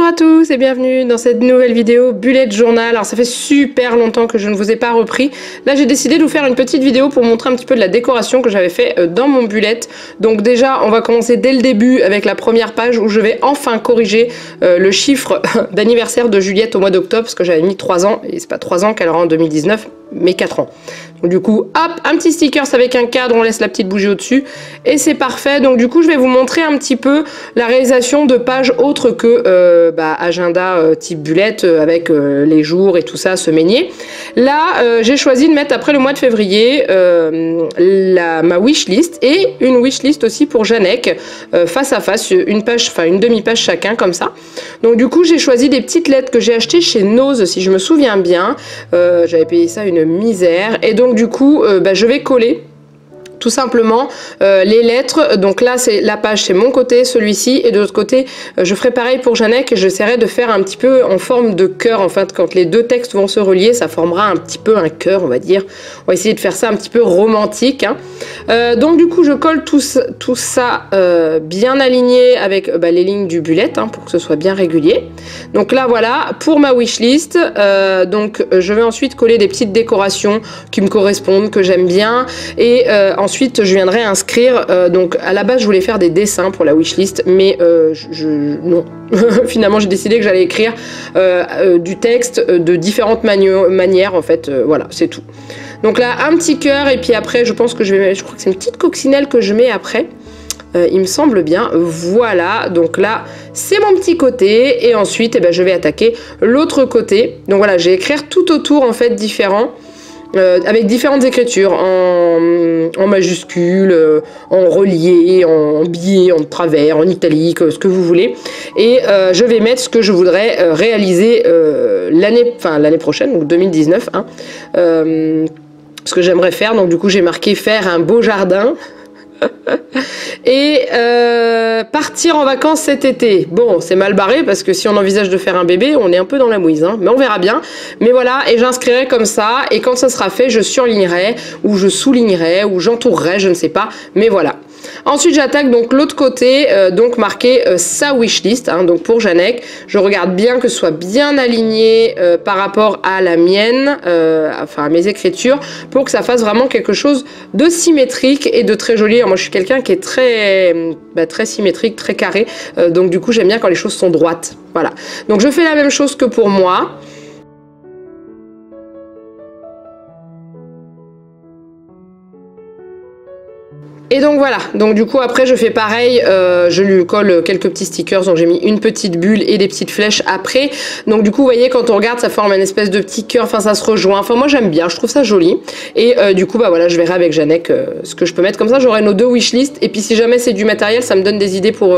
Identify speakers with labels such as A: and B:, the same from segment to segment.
A: Bonjour à tous et bienvenue dans cette nouvelle vidéo bullet journal. Alors ça fait super longtemps que je ne vous ai pas repris. Là j'ai décidé de vous faire une petite vidéo pour montrer un petit peu de la décoration que j'avais fait dans mon bullet. Donc déjà on va commencer dès le début avec la première page où je vais enfin corriger le chiffre d'anniversaire de Juliette au mois d'octobre parce que j'avais mis 3 ans et c'est pas 3 ans qu'elle aura en 2019 mais 4 ans. Donc du coup hop, un petit sticker avec un cadre, on laisse la petite bougie au-dessus et c'est parfait. Donc du coup je vais vous montrer un petit peu la réalisation de pages autres que agenda type bullet avec les jours et tout ça, se meigner. Là j'ai choisi de mettre après le mois de février ma wishlist et une wishlist aussi pour Janek face à face, une page, enfin une demi-page chacun comme ça. Donc du coup j'ai choisi des petites lettres que j'ai achetées chez Nose si je me souviens bien. J'avais payé ça une misère et donc du coup je vais coller tout simplement les lettres. Donc là c'est la page, c'est mon côté, celui-ci, et de l'autre côté je ferai pareil pour Janek et j'essaierai de faire un petit peu en forme de cœur. En fait quand les deux textes vont se relier ça formera un petit peu un cœur, on va dire. On va essayer de faire ça un petit peu romantique hein. Donc du coup je colle tout ça bien aligné avec les lignes du bullet hein, pour que ce soit bien régulier. Donc là voilà pour ma wishlist. Donc je vais ensuite coller des petites décorations qui me correspondent, que j'aime bien, et ensuite je viendrai inscrire, donc à la base je voulais faire des dessins pour la wishlist mais non finalement j'ai décidé que j'allais écrire du texte de différentes manières en fait, voilà c'est tout. Donc là un petit cœur et puis après je pense que je crois que c'est une petite coccinelle que je mets après. Il me semble bien, voilà, donc là c'est mon petit côté et ensuite je vais attaquer l'autre côté. Donc voilà, j'ai écrire tout autour en fait différent. Avec différentes écritures, en majuscule, en relié, en biais, en travers, en italique, ce que vous voulez. Et je vais mettre ce que je voudrais réaliser l'année prochaine, donc 2019. Hein, ce que j'aimerais faire, donc du coup j'ai marqué faire un beau jardin. Et partir en vacances cet été. Bon, c'est mal barré parce que si on envisage de faire un bébé, on est un peu dans la mouise, hein, mais on verra bien. Mais voilà, et j'inscrirai comme ça, et quand ça sera fait, je surlignerai, ou je soulignerai, ou j'entourerai, je ne sais pas, mais voilà. Ensuite j'attaque donc l'autre côté, donc marqué sa wishlist, hein, donc pour Janek. Je regarde bien que ce soit bien aligné par rapport à la mienne, enfin à mes écritures, pour que ça fasse vraiment quelque chose de symétrique et de très joli. Alors, moi je suis quelqu'un qui est très symétrique, très carré, donc du coup j'aime bien quand les choses sont droites. Voilà, donc je fais la même chose que pour moi. Et donc voilà, donc du coup après je fais pareil, je lui colle quelques petits stickers, donc j'ai mis une petite bulle et des petites flèches après. Donc du coup vous voyez quand on regarde ça forme une espèce de petit cœur, enfin ça se rejoint, enfin moi j'aime bien, je trouve ça joli. Et du coup voilà, je verrai avec Janek ce que je peux mettre, comme ça j'aurai nos deux wishlists. Et puis si jamais c'est du matériel, ça me donne des idées pour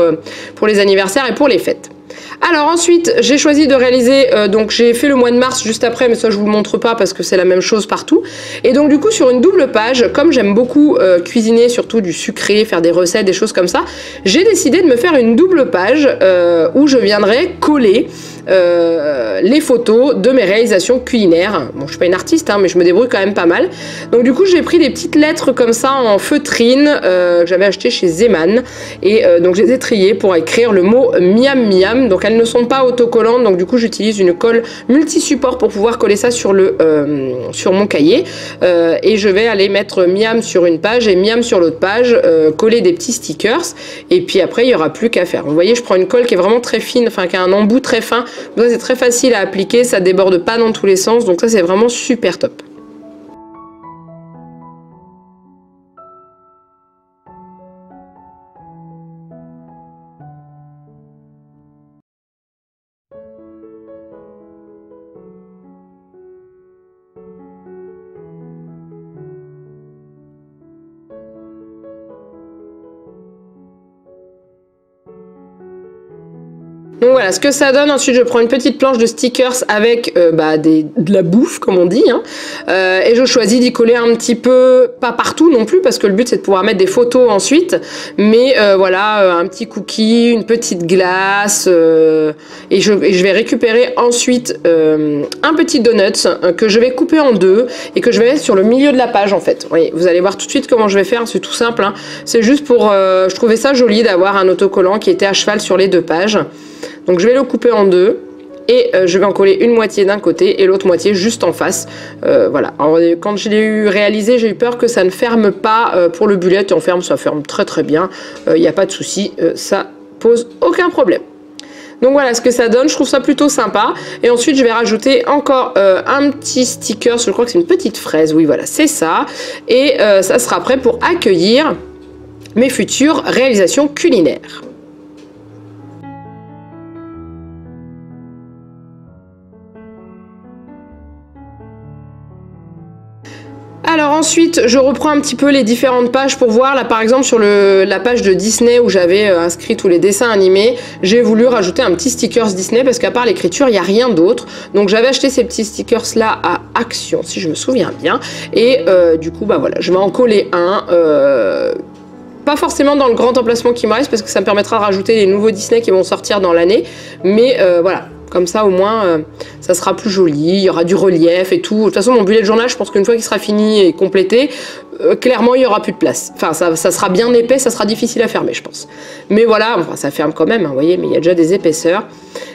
A: les anniversaires et pour les fêtes. Alors ensuite j'ai choisi de réaliser, donc j'ai fait le mois de mars juste après, mais ça je vous le montre pas parce que c'est la même chose partout. Et donc du coup sur une double page, comme j'aime beaucoup cuisiner, surtout du sucré, faire des recettes, des choses comme ça, j'ai décidé de me faire une double page où je viendrai coller les photos de mes réalisations culinaires. Bon je suis pas une artiste hein, mais je me débrouille quand même pas mal. Donc du coup j'ai pris des petites lettres comme ça en feutrine que j'avais acheté chez Zeman et donc je les ai triées pour écrire le mot miam miam. Donc elles ne sont pas autocollantes, donc du coup j'utilise une colle multi-support pour pouvoir coller ça sur mon cahier et je vais aller mettre miam sur une page et miam sur l'autre page, coller des petits stickers et puis après il n'y aura plus qu'à faire. Vous voyez je prends une colle qui est vraiment très fine, enfin qui a un embout très fin, donc c'est très facile à appliquer, ça déborde pas dans tous les sens, donc ça c'est vraiment super top. Donc voilà ce que ça donne. Ensuite je prends une petite planche de stickers avec de la bouffe comme on dit hein. Et je choisis d'y coller un petit peu, pas partout non plus parce que le but c'est de pouvoir mettre des photos ensuite, mais voilà un petit cookie, une petite glace et je vais récupérer ensuite un petit donut que je vais couper en deux et que je vais mettre sur le milieu de la page en fait. Oui, vous allez voir tout de suite comment je vais faire, c'est tout simple hein. C'est juste pour je trouvais ça joli d'avoir un autocollant qui était à cheval sur les deux pages. Donc je vais le couper en deux. Et je vais en coller une moitié d'un côté et l'autre moitié juste en face. Voilà. Alors, quand je l'ai eu réalisé, j'ai eu peur que ça ne ferme pas pour le bullet. On ferme, ça ferme très très bien. Il n'y a pas de souci, ça pose aucun problème. Donc voilà ce que ça donne, je trouve ça plutôt sympa. Et ensuite je vais rajouter encore un petit sticker, je crois que c'est une petite fraise, oui voilà, c'est ça. Et ça sera prêt pour accueillir mes futures réalisations culinaires. Alors ensuite, je reprends un petit peu les différentes pages pour voir. Là, par exemple, sur la page de Disney où j'avais inscrit tous les dessins animés, j'ai voulu rajouter un petit stickers Disney parce qu'à part l'écriture, il n'y a rien d'autre. Donc j'avais acheté ces petits stickers-là à Action, si je me souviens bien. Et du coup, bah voilà, je vais en coller un. Pas forcément dans le grand emplacement qui me reste parce que ça me permettra de rajouter les nouveaux Disney qui vont sortir dans l'année. Mais voilà. Comme ça, au moins, ça sera plus joli, il y aura du relief et tout. De toute façon, mon bullet journal, je pense qu'une fois qu'il sera fini et complété, clairement, il n'y aura plus de place. Enfin, ça sera bien épais, ça sera difficile à fermer, je pense. Mais voilà, enfin, ça ferme quand même, hein, vous voyez, mais il y a déjà des épaisseurs.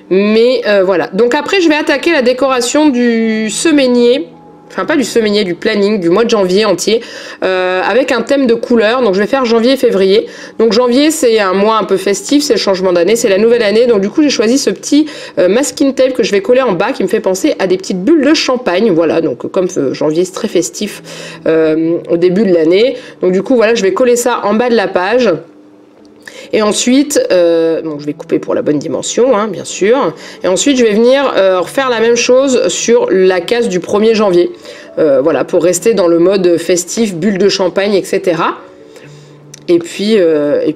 A: Mais voilà. Donc après, je vais attaquer la décoration du semainier. Enfin, pas du semainier, du planning, du mois de janvier entier, avec un thème de couleurs. Donc, je vais faire janvier et février. Donc, janvier, c'est un mois un peu festif, c'est le changement d'année, c'est la nouvelle année. Donc, du coup, j'ai choisi ce petit masking tape que je vais coller en bas qui me fait penser à des petites bulles de champagne. Voilà, donc comme janvier, c'est très festif au début de l'année. Donc, du coup, voilà, je vais coller ça en bas de la page. Et ensuite, bon, je vais couper pour la bonne dimension, hein, bien sûr. Et ensuite, je vais venir refaire la même chose sur la case du 1er janvier. Voilà, pour rester dans le mode festif, bulle de champagne, etc. Et puis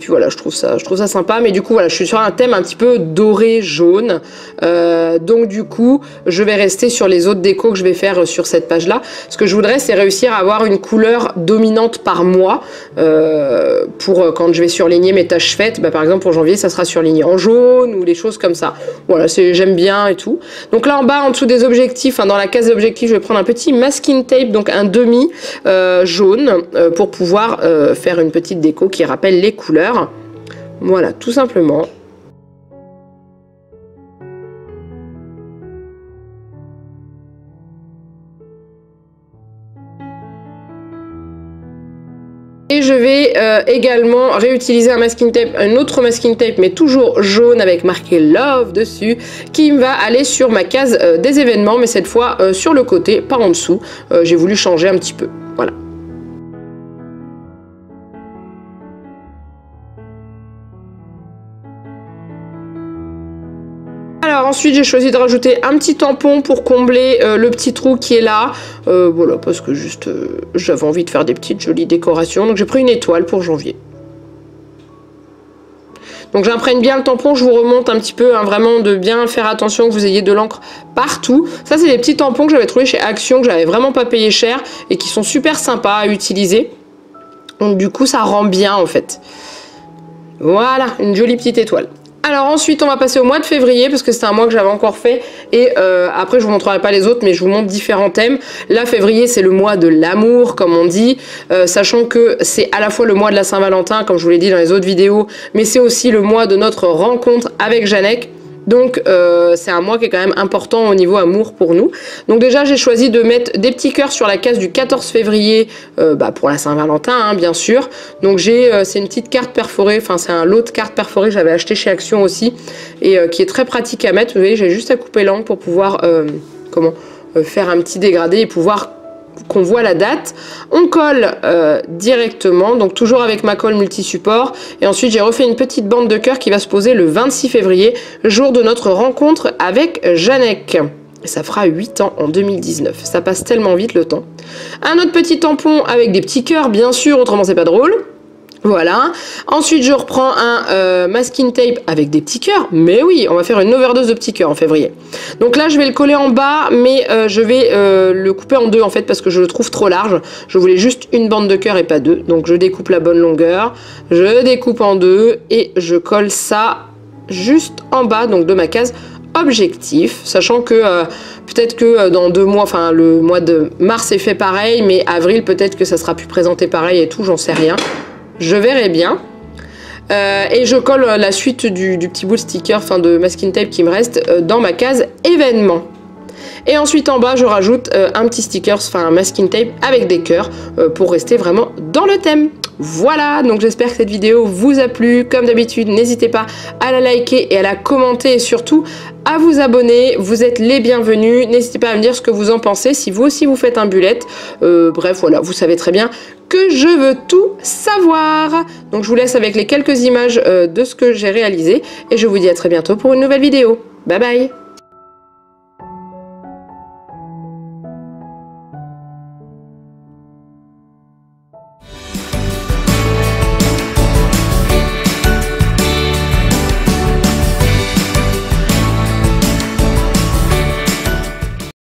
A: voilà, je trouve ça sympa. Mais du coup, voilà, je suis sur un thème un petit peu doré, jaune. Donc du coup, je vais rester sur les autres décos que je vais faire sur cette page-là. Ce que je voudrais, c'est réussir à avoir une couleur dominante par mois. Pour quand je vais surligner mes tâches faites. Bah, par exemple, pour janvier, ça sera surligné en jaune ou des choses comme ça. Voilà, j'aime bien et tout. Donc là, en bas, en dessous des objectifs, hein, dans la case d'objectifs, je vais prendre un petit masking tape, donc un demi jaune, pour pouvoir faire une petite déco qui rappelle les couleurs. Voilà, tout simplement. Et je vais également réutiliser un masking tape, un autre masking tape, mais toujours jaune avec marqué Love dessus, qui va aller sur ma case des événements, mais cette fois sur le côté, pas en dessous. J'ai voulu changer un petit peu. Voilà. Alors ensuite j'ai choisi de rajouter un petit tampon pour combler le petit trou qui est là, voilà, parce que juste j'avais envie de faire des petites jolies décorations, donc j'ai pris une étoile pour janvier. Donc j'imprègne bien le tampon, je vous remonte un petit peu, hein, vraiment de bien faire attention que vous ayez de l'encre partout. Ça c'est des petits tampons que j'avais trouvé chez Action, que j'avais vraiment pas payé cher et qui sont super sympas à utiliser. Donc du coup ça rend bien en fait. Voilà, une jolie petite étoile. Alors ensuite on va passer au mois de février parce que c'est un mois que j'avais encore fait et après je vous montrerai pas les autres mais je vous montre différents thèmes. Là février c'est le mois de l'amour comme on dit, sachant que c'est à la fois le mois de la Saint-Valentin comme je vous l'ai dit dans les autres vidéos, mais c'est aussi le mois de notre rencontre avec Janek. Donc c'est un mois qui est quand même important au niveau amour pour nous. Donc déjà j'ai choisi de mettre des petits cœurs sur la case du 14 février pour la Saint-Valentin hein, bien sûr. Donc c'est une petite carte perforée, enfin c'est un lot de cartes perforées que j'avais acheté chez Action aussi et qui est très pratique à mettre. Vous voyez j'ai juste à couper l'angle pour pouvoir faire un petit dégradé et pouvoir qu'on voit la date. On colle directement, donc toujours avec ma colle multi-support. Et ensuite, j'ai refait une petite bande de cœur qui va se poser le 26 février, jour de notre rencontre avec Janek. Et ça fera 8 ans en 2019. Ça passe tellement vite le temps. Un autre petit tampon avec des petits cœurs, bien sûr, autrement c'est pas drôle. Voilà. Ensuite, je reprends un masking tape avec des petits cœurs. Mais oui, on va faire une overdose de petits cœurs en février. Donc là, je vais le coller en bas, mais je vais le couper en deux en fait parce que je le trouve trop large. Je voulais juste une bande de cœur et pas deux. Donc je découpe la bonne longueur, je découpe en deux et je colle ça juste en bas donc de ma case objectif, sachant que peut-être que dans 2 mois, enfin le mois de mars est fait pareil, mais avril peut-être que ça sera plus présenté pareil et tout, j'en sais rien. Je verrai bien. Et je colle la suite du petit bout de sticker, enfin de masking tape qui me reste dans ma case événement. Et ensuite en bas je rajoute un petit sticker, enfin un masking tape avec des cœurs pour rester vraiment dans le thème. Voilà, donc j'espère que cette vidéo vous a plu. Comme d'habitude, n'hésitez pas à la liker et à la commenter et surtout à vous abonner. Vous êtes les bienvenus. N'hésitez pas à me dire ce que vous en pensez, si vous aussi vous faites un bullet. Bref, voilà, vous savez très bien que je veux tout savoir. Donc je vous laisse avec les quelques images de ce que j'ai réalisé et je vous dis à très bientôt pour une nouvelle vidéo. Bye bye!